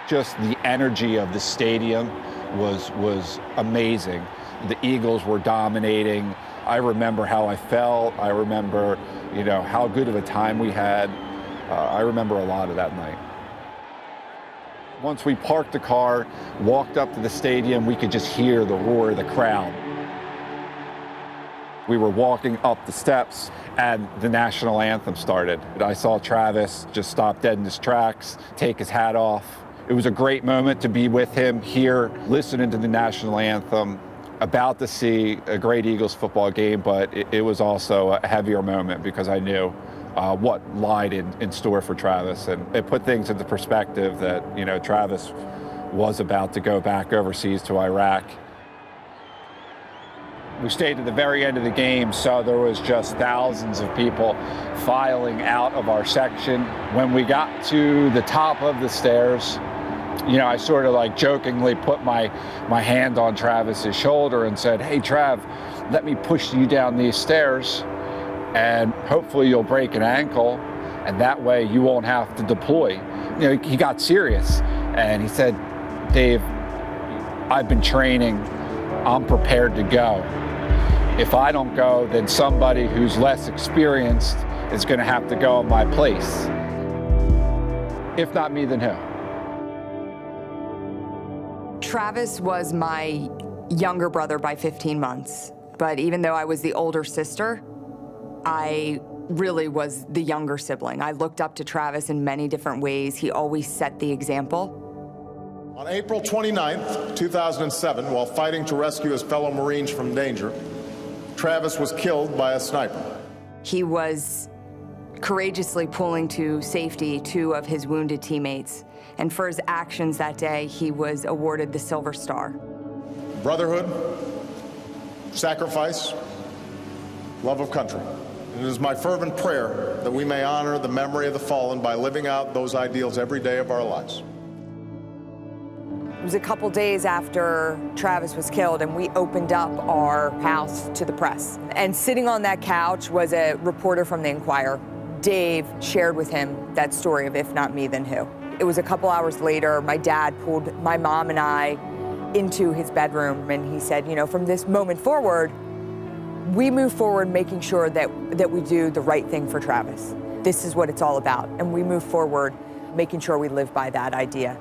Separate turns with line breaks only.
Just the energy of the stadium was amazing. The Eagles were dominating. I remember how I felt. I remember, how good of a time we had. I remember a lot of that night. Once we parked the car, walked up to the stadium, we could just hear the roar of the crowd. We were walking up the steps and the national anthem started. I saw Travis just stop dead in his tracks, take his hat off. It was a great moment to be with him here, listening to the national anthem, about to see a great Eagles football game, but it was also a heavier moment because I knew what lied in store for Travis. And it put things into perspective that, Travis was about to go back overseas to Iraq. We stayed to the very end of the game, so there was just thousands of people filing out of our section. When we got to the top of the stairs, I sort of like jokingly put my hand on Travis's shoulder and said, "Hey, Trav, let me push you down these stairs and hopefully you'll break an ankle and that way you won't have to deploy." He got serious and he said, "Dave, I've been training. I'm prepared to go. If I don't go, then somebody who's less experienced is going to have to go in my place. If not me, then who?"
Travis was my younger brother by 15 months, but even though I was the older sister, I really was the younger sibling. I looked up to Travis in many different ways. He always set the example.
On April 29th, 2007, while fighting to rescue his fellow Marines from danger, Travis was killed by a sniper.
He was courageously pulling to safety 2 of his wounded teammates. And for his actions that day, he was awarded the Silver Star.
Brotherhood, sacrifice, love of country. It is my fervent prayer that we may honor the memory of the fallen by living out those ideals every day of our lives.
It was a couple days after Travis was killed, and we opened up our house to the press. And sitting on that couch was a reporter from the Enquirer. Dave shared with him that story of "If not me, then who?" It was a couple hours later, my dad pulled my mom and I into his bedroom, and he said, from this moment forward, we move forward making sure that we do the right thing for Travis. This is what it's all about. And we move forward making sure we live by that idea.